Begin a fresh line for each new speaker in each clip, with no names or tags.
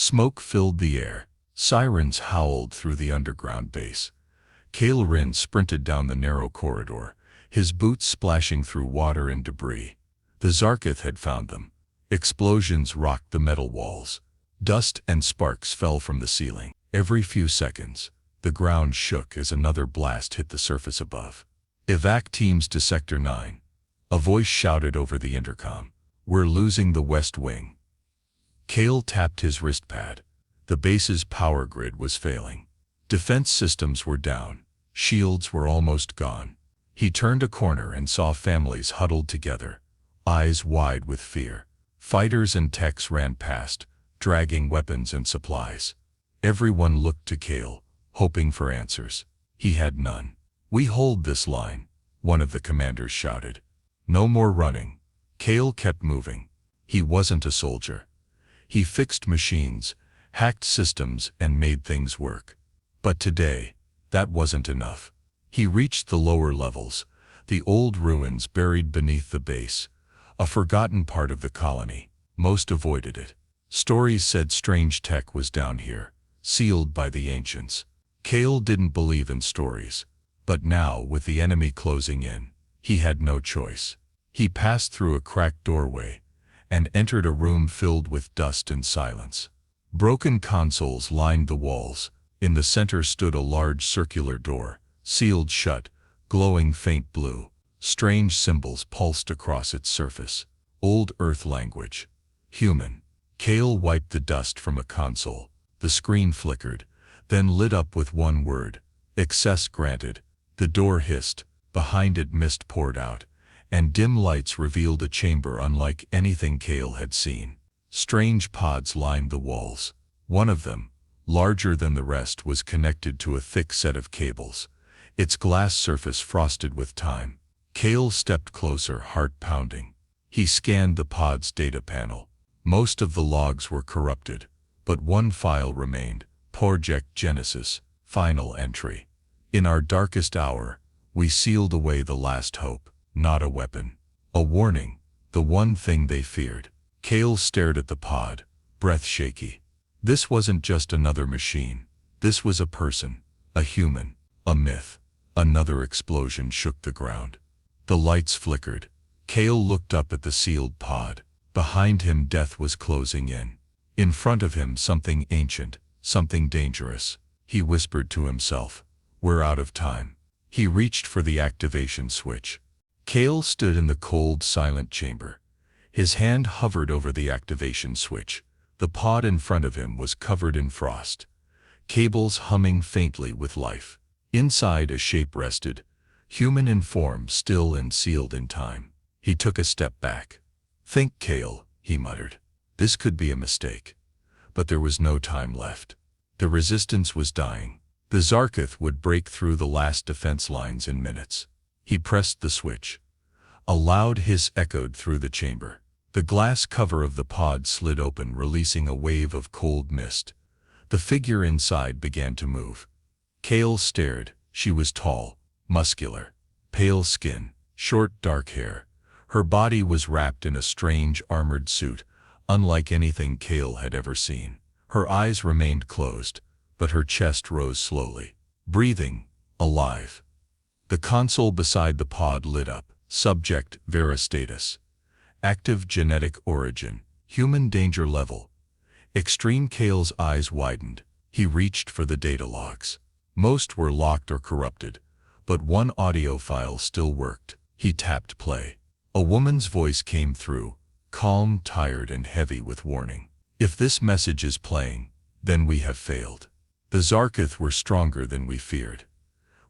Smoke filled the air. Sirens howled through the underground base. Kale Rin sprinted down the narrow corridor, his boots splashing through water and debris. The Zarkith had found them. Explosions rocked the metal walls. Dust and sparks fell from the ceiling. Every few seconds, the ground shook as another blast hit the surface above. "Evac teams to Sector 9. A voice shouted over the intercom. "We're losing the West Wing." Kale tapped his wrist pad. The base's power grid was failing. Defense systems were down. Shields were almost gone. He turned a corner and saw families huddled together, eyes wide with fear. Fighters and techs ran past, dragging weapons and supplies. Everyone looked to Kale, hoping for answers. He had none. "We hold this line," one of the commanders shouted. "No more running." Kale kept moving. He wasn't a soldier. He fixed machines, hacked systems, and made things work. But today, that wasn't enough. He reached the lower levels, the old ruins buried beneath the base, a forgotten part of the colony. Most avoided it. Stories said strange tech was down here, sealed by the ancients. Kale didn't believe in stories, but now, with the enemy closing in, he had no choice. He passed through a cracked doorway and entered a room filled with dust and silence. Broken consoles lined the walls. In the center stood a large circular door, sealed shut, glowing faint blue. Strange symbols pulsed across its surface. Old Earth language. Human. Kale wiped the dust from a console. The screen flickered, then lit up with one word. "Access granted." The door hissed. Behind it mist poured out, and dim lights revealed a chamber unlike anything Kale had seen. Strange pods lined the walls. One of them, larger than the rest, was connected to a thick set of cables, its glass surface frosted with time. Kale stepped closer, heart pounding. He scanned the pod's data panel. Most of the logs were corrupted, but one file remained. Project Genesis, final entry. "In our darkest hour, we sealed away the last hope, not a weapon. A warning, the one thing they feared." Kale stared at the pod, breath shaky. This wasn't just another machine. This was a person, a human, a myth. Another explosion shook the ground. The lights flickered. Kale looked up at the sealed pod. Behind him, death was closing in. In front of him, something ancient, something dangerous. He whispered to himself, "We're out of time." He reached for the activation switch. Kale stood in the cold, silent chamber. His hand hovered over the activation switch. The pod in front of him was covered in frost, cables humming faintly with life. Inside, a shape rested, human in form, still and sealed in time. He took a step back. "Think, Kale," he muttered. "This could be a mistake." But there was no time left. The resistance was dying. The Zarkith would break through the last defense lines in minutes. He pressed the switch. A loud hiss echoed through the chamber. The glass cover of the pod slid open, releasing a wave of cold mist. The figure inside began to move. Kale stared. She was tall, muscular, pale skin, short dark hair. Her body was wrapped in a strange armored suit, unlike anything Kale had ever seen. Her eyes remained closed, but her chest rose slowly, breathing, alive. The console beside the pod lit up. Subject, Vera status. Active genetic origin, human danger level. Extreme. Kale's eyes widened. He reached for the data logs. Most were locked or corrupted, but one audio file still worked. He tapped play. A woman's voice came through, calm, tired, and heavy with warning. "If this message is playing, then we have failed. The Zarkith were stronger than we feared.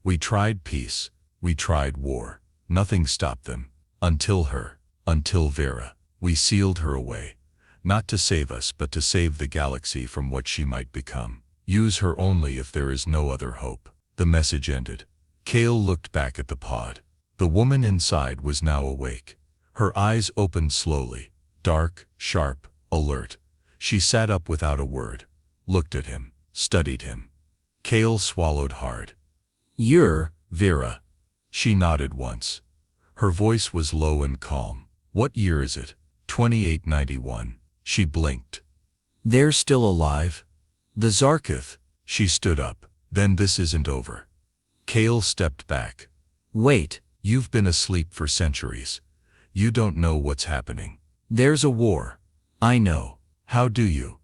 We tried peace, we tried war. Nothing stopped them. Until Vera. We sealed her away, not to save us but to save the galaxy from what she might become. Use her only if there is no other hope." The message ended. Kale looked back at the pod. The woman inside was now awake. Her eyes opened slowly, dark, sharp, alert. She sat up without a word, looked at him, studied him. Kale swallowed hard. "You're Vera." She nodded once. Her voice was low and calm. "What year is it?" 2891. She blinked. They're still alive? The Zarkith. She stood up. Then this isn't over. Kale stepped back. Wait, you've been asleep for centuries. You don't know what's happening. There's a war. I know. How do you?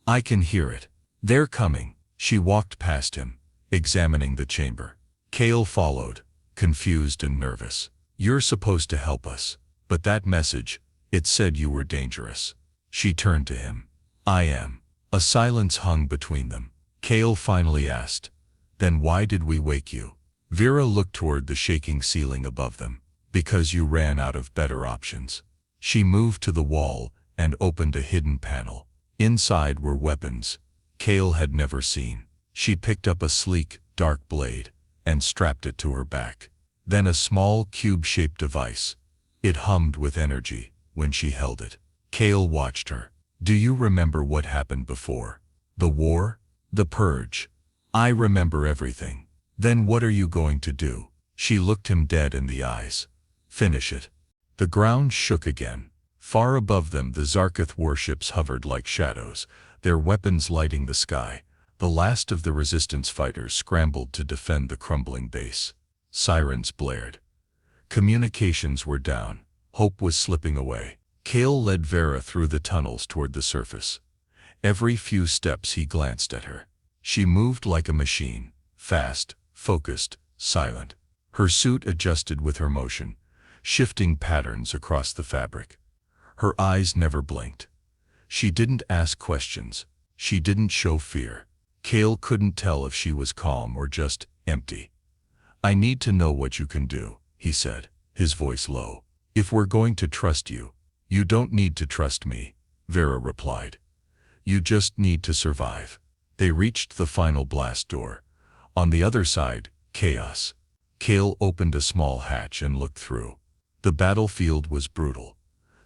I can hear it. They're coming. She walked past him, examining the chamber. Kale followed, confused and nervous. You're supposed to help us. But that message, it said you were dangerous. She turned to him. I am. A silence hung between them. Kale finally asked, then why did we wake you? Vera looked toward the shaking ceiling above them. Because you ran out of better options. She moved to the wall and opened a hidden panel. Inside were weapons Kale had never seen. She picked up a sleek, dark blade and strapped it to her back. Then a small cube-shaped device. It hummed with energy when she held it. Kale watched her. Do you remember what happened before? The war? The purge? I remember everything. Then what are you going to do? She looked him dead in the eyes. Finish it. The ground shook again. Far above them the Zarkith warships hovered like shadows, their weapons lighting the sky. The last of the resistance fighters scrambled to defend the crumbling base. Sirens blared. Communications were down. Hope was slipping away. Kale led Vera through the tunnels toward the surface. Every few steps he glanced at her. She moved like a machine, fast, focused, silent. Her suit adjusted with her motion, shifting patterns across the fabric. Her eyes never blinked. She didn't ask questions. She didn't show fear. Kale couldn't tell if she was calm or just empty. I need to know what you can do, he said, his voice low. If we're going to trust you, you don't need to trust me, Vera replied. You just need to survive. They reached the final blast door. On the other side, chaos. Kale opened a small hatch and looked through. The battlefield was brutal.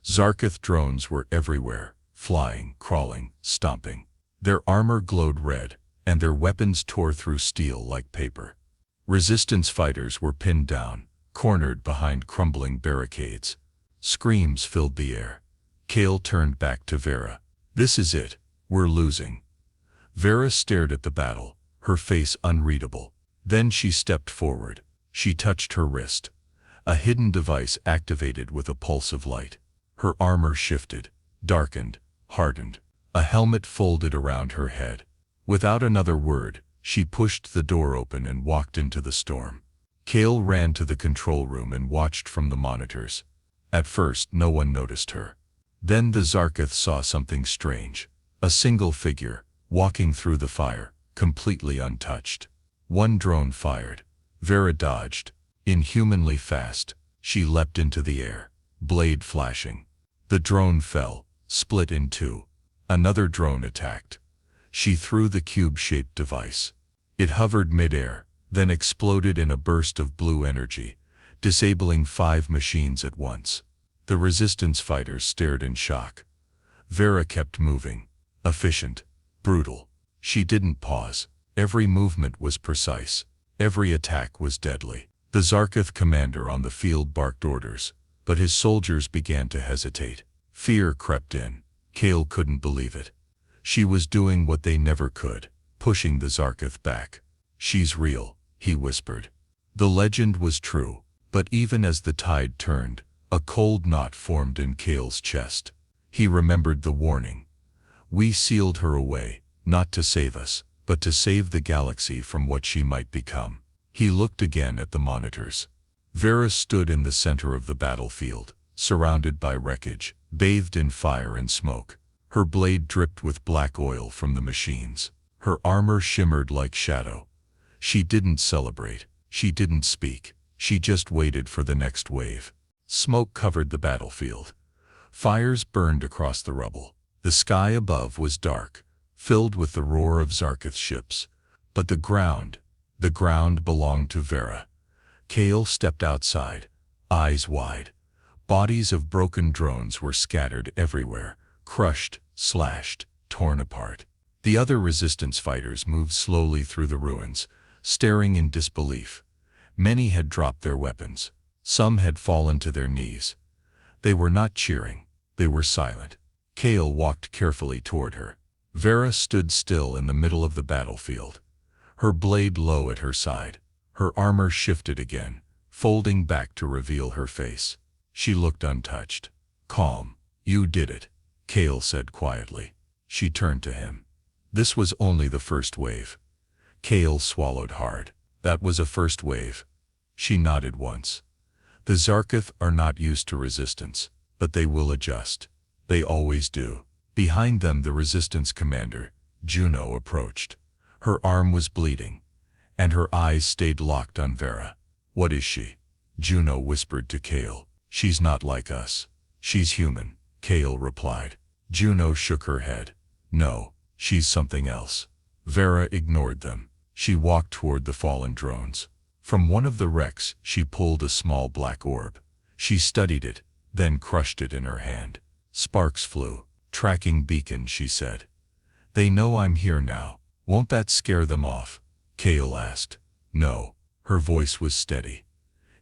Zarkith drones were everywhere, flying, crawling, stomping. Their armor glowed red, and their weapons tore through steel like paper. Resistance fighters were pinned down, cornered behind crumbling barricades. Screams filled the air. Kale turned back to Vera. This is it. We're losing. Vera stared at the battle, her face unreadable. Then she stepped forward. She touched her wrist. A hidden device activated with a pulse of light. Her armor shifted, darkened, hardened. A helmet folded around her head. Without another word, she pushed the door open and walked into the storm. Kale ran to the control room and watched from the monitors. At first, no one noticed her. Then the Zarkith saw something strange. A single figure, walking through the fire, completely untouched. One drone fired. Vera dodged. Inhumanly fast, she leapt into the air, blade flashing. The drone fell, split in two. Another drone attacked. She threw the cube-shaped device. It hovered mid-air, then exploded in a burst of blue energy, disabling 5 machines at once. The resistance fighters stared in shock. Vera kept moving. Efficient, brutal. She didn't pause. Every movement was precise. Every attack was deadly. The Zarkith commander on the field barked orders, but his soldiers began to hesitate. Fear crept in. Kale couldn't believe it. She was doing what they never could, pushing the Zarkith back. She's real, he whispered. The legend was true, but even as the tide turned, a cold knot formed in Kale's chest. He remembered the warning. We sealed her away, not to save us, but to save the galaxy from what she might become. He looked again at the monitors. Vera stood in the center of the battlefield, surrounded by wreckage, bathed in fire and smoke. Her blade dripped with black oil from the machines. Her armor shimmered like shadow. She didn't celebrate. She didn't speak. She just waited for the next wave. Smoke covered the battlefield. Fires burned across the rubble. The sky above was dark, filled with the roar of Zarkith ships. But the ground belonged to Vera. Kale stepped outside, eyes wide. Bodies of broken drones were scattered everywhere, crushed, slashed, torn apart. The other resistance fighters moved slowly through the ruins, staring in disbelief. Many had dropped their weapons. Some had fallen to their knees. They were not cheering. They were silent. Kale walked carefully toward her. Vera stood still in the middle of the battlefield, her blade low at her side. Her armor shifted again, folding back to reveal her face. She looked untouched. Calm. You did it, Kale said quietly. She turned to him. This was only the first wave. Kale swallowed hard. That was a first wave. She nodded once. The Zarketh are not used to resistance, but they will adjust. They always do. Behind them the resistance commander, Juno, approached. Her arm was bleeding, and her eyes stayed locked on Vera. What is she? Juno whispered to Kale. She's not like us. She's human, Kale replied. Juno shook her head. No, she's something else. Vera ignored them. She walked toward the fallen drones. From one of the wrecks she pulled a small black orb. She studied it, then crushed it in her hand. Sparks flew. Tracking beacon, she said. They know I'm here now. Won't that scare them off? Kale asked. No. Her voice was steady.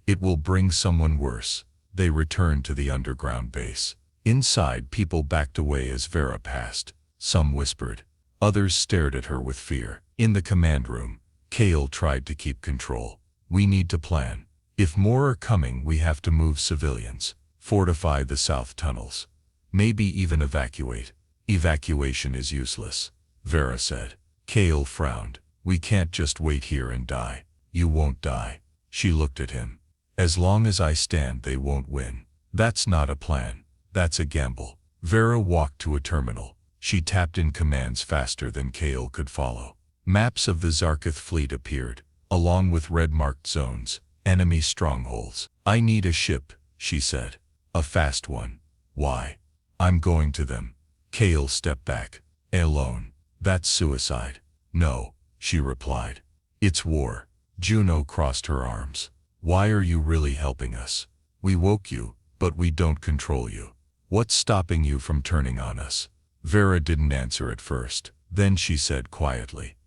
It will bring someone worse. They returned to the underground base. Inside, people backed away as Vera passed. Some whispered. Others stared at her with fear. In the command room, Kale tried to keep control. We need to plan. If more are coming, we have to move civilians, fortify the south tunnels, maybe even evacuate. Evacuation is useless, Vera said. Kale frowned. We can't just wait here and die. You won't die. She looked at him. As long as I stand, they won't win. That's not a plan. That's a gamble. Vera walked to a terminal. She tapped in commands faster than Kale could follow. Maps of the Zarketh fleet appeared, along with red-marked zones, enemy strongholds. I need a ship, she said. A fast one. Why? I'm going to them. Kale stepped back. Alone. That's suicide. No, she replied. It's war. Juno crossed her arms. Why are you really helping us? We woke you, but we don't control you. What's stopping you from turning on us? Vera didn't answer at first. Then she said quietly,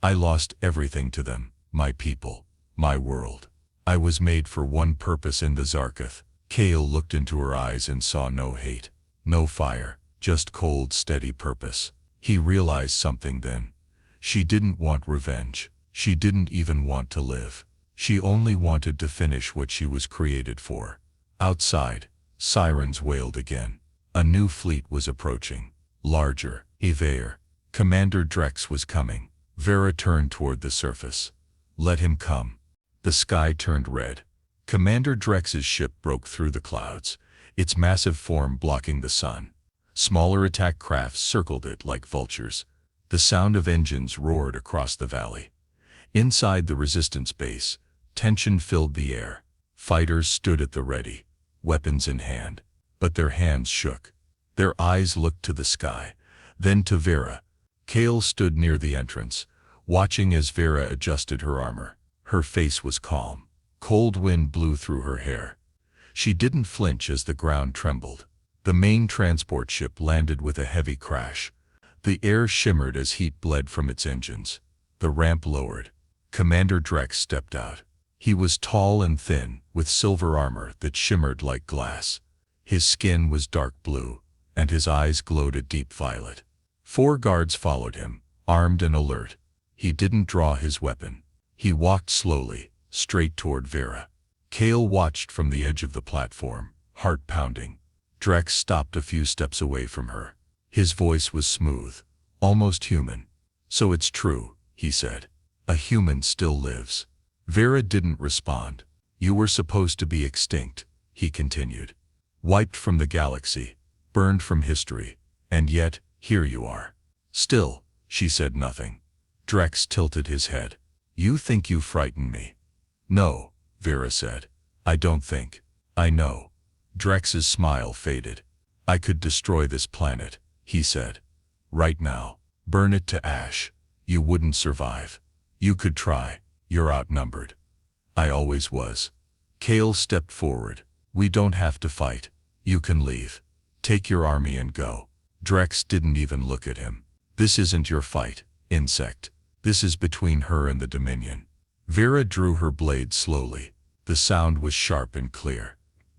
I lost everything to them, my people, my world. I was made for one purpose in the Zarketh. Kale looked into her eyes and saw no hate, no fire, just cold, steady purpose. He realized something then. She didn't want revenge. She didn't even want to live. She only wanted to finish what she was created for. Outside, sirens wailed again. A new fleet was approaching. Larger, heavier. Commander Drex was coming. Vera turned toward the surface. Let him come. The sky turned red. Commander Drex's ship broke through the clouds, its massive form blocking the sun. Smaller attack crafts circled it like vultures. The sound of engines roared across the valley. Inside the resistance base, tension filled the air. Fighters stood at the ready, weapons in hand. But their hands shook. Their eyes looked to the sky, then to Vera. Kale stood near the entrance, watching as Vera adjusted her armor. Her face was calm. Cold wind blew through her hair. She didn't flinch as the ground trembled. The main transport ship landed with a heavy crash. The air shimmered as heat bled from its engines. The ramp lowered. Commander Drex stepped out. He was tall and thin, with silver armor that shimmered like glass. His skin was dark blue, and his eyes glowed a deep violet. 4 guards followed him, armed and alert. He didn't draw his weapon. He walked slowly, straight toward Vera. Kale watched from the edge of the platform, heart pounding. Drex stopped a few steps away from her. His voice was smooth, almost human. So it's true, he said. A human still lives. Vera didn't respond. You were supposed to be extinct, he continued. Wiped from the galaxy, burned from history, and yet, here you are. Still, she said nothing. Drex tilted his head. You think you frighten me? No, Vera said. I don't think. I know. Drex's smile faded. I could destroy this planet, he said. Right now. Burn it to ash. You wouldn't survive. You could try. You're outnumbered. I always was. Kale stepped forward. We don't have to fight. You can leave. Take your army and go. Drex didn't even look at him. This isn't your fight, insect. This is between her and the Dominion. Vera drew her blade slowly. The sound was sharp and clear.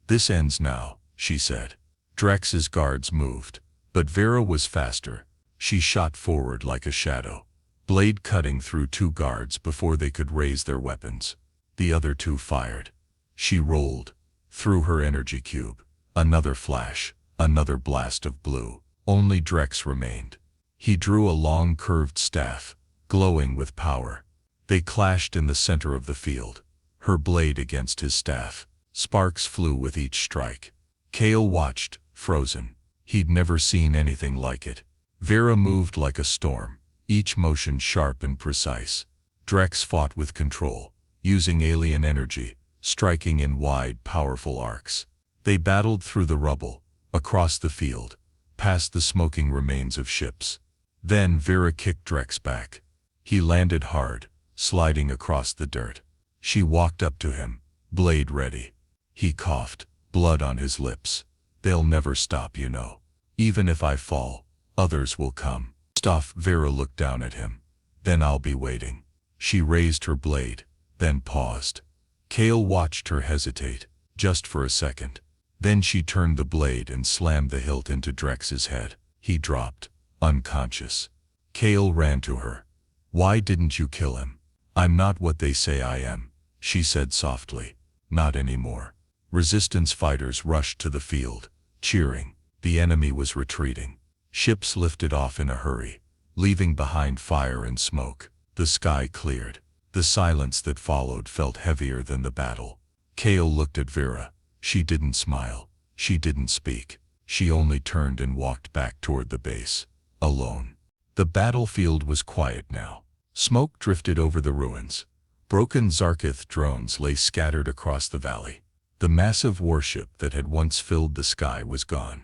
This ends now, she said. Drex's guards moved. But Vera was faster. She shot forward like a shadow, blade cutting through two guards before they could raise their weapons. The other two fired. She rolled, threw her energy cube. Another flash, another blast of blue. Only Drex remained. He drew a long curved staff, glowing with power. They clashed in the center of the field, her blade against his staff. Sparks flew with each strike. Kale watched, frozen. He'd never seen anything like it. Vera moved like a storm, each motion sharp and precise. Drex fought with control, using alien energy, striking in wide, powerful arcs. They battled through the rubble, across the field, past the smoking remains of ships. Then Vera kicked Drex back. He landed hard, sliding across the dirt. She walked up to him, blade ready. He coughed, blood on his lips. They'll never stop, you know. Even if I fall, others will come. Stop. Vera looked down at him. Then I'll be waiting. She raised her blade, then paused. Kale watched her hesitate, just for a second. Then she turned the blade and slammed the hilt into Drex's head. He dropped, unconscious. Kale ran to her. Why didn't you kill him? I'm not what they say I am, she said softly. Not anymore. Resistance fighters rushed to the field, cheering. The enemy was retreating. Ships lifted off in a hurry, leaving behind fire and smoke. The sky cleared. The silence that followed felt heavier than the battle. Kale looked at Vera. She didn't smile. She didn't speak. She only turned and walked back toward the base, alone. The battlefield was quiet now. Smoke drifted over the ruins. Broken Zarkith drones lay scattered across the valley. The massive warship that had once filled the sky was gone.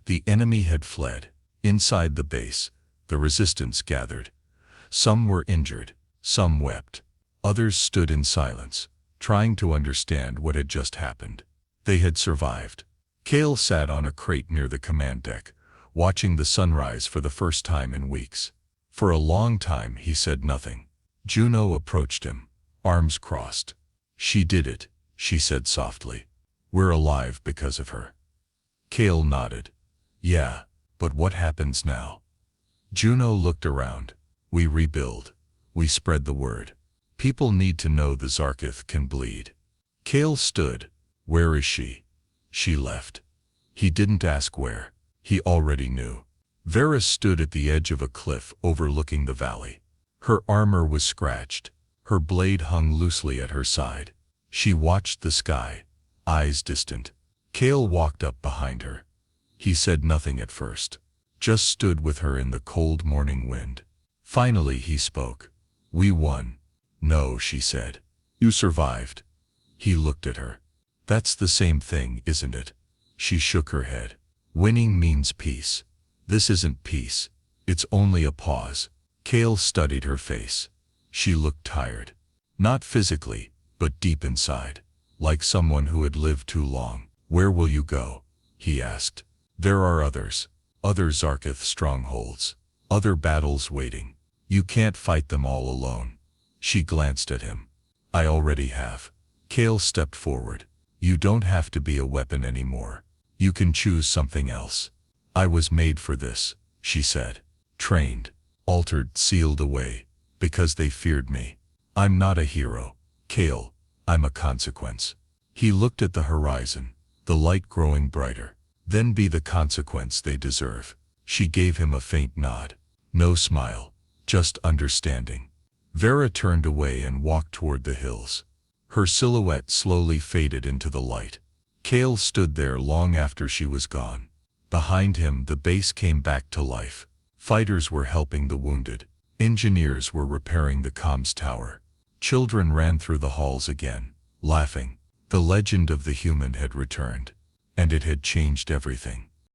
The enemy had fled. Inside the base, the resistance gathered. Some were injured, some wept. Others stood in silence, trying to understand what had just happened. They had survived. Kale sat on a crate near the command deck, watching the sunrise for the first time in weeks. For a long time he said nothing. Juno approached him, arms crossed. She did it, she said softly. We're alive because of her. Kale nodded. Yeah, but what happens now? Juno looked around. We rebuild. We spread the word. People need to know the Zarkith can bleed. Kale stood. Where is she? She left. He didn't ask where. He already knew. Vera stood at the edge of a cliff overlooking the valley. Her armor was scratched. Her blade hung loosely at her side. She watched the sky, eyes distant. Kale walked up behind her. He said nothing at first, just stood with her in the cold morning wind. Finally he spoke. We won. No, she said. You survived. He looked at her. That's the same thing, isn't it? She shook her head. Winning means peace. This isn't peace. It's only a pause. Kale studied her face. She looked tired. Not physically, but deep inside. Like someone who had lived too long. Where will you go? He asked. There are others. Other Zarkith strongholds. Other battles waiting. You can't fight them all alone. She glanced at him. I already have. Kale stepped forward. You don't have to be a weapon anymore. You can choose something else. I was made for this, she said. Trained, altered, sealed away, because they feared me. I'm not a hero, Kale. I'm a consequence. He looked at the horizon, the light growing brighter. Then be the consequence they deserve. She gave him a faint nod. No smile, just understanding. Vera turned away and walked toward the hills. Her silhouette slowly faded into the light. Kale stood there long after she was gone. Behind him, the base came back to life. Fighters were helping the wounded. Engineers were repairing the comms tower. Children ran through the halls again, laughing. The legend of the human had returned. And it had changed everything.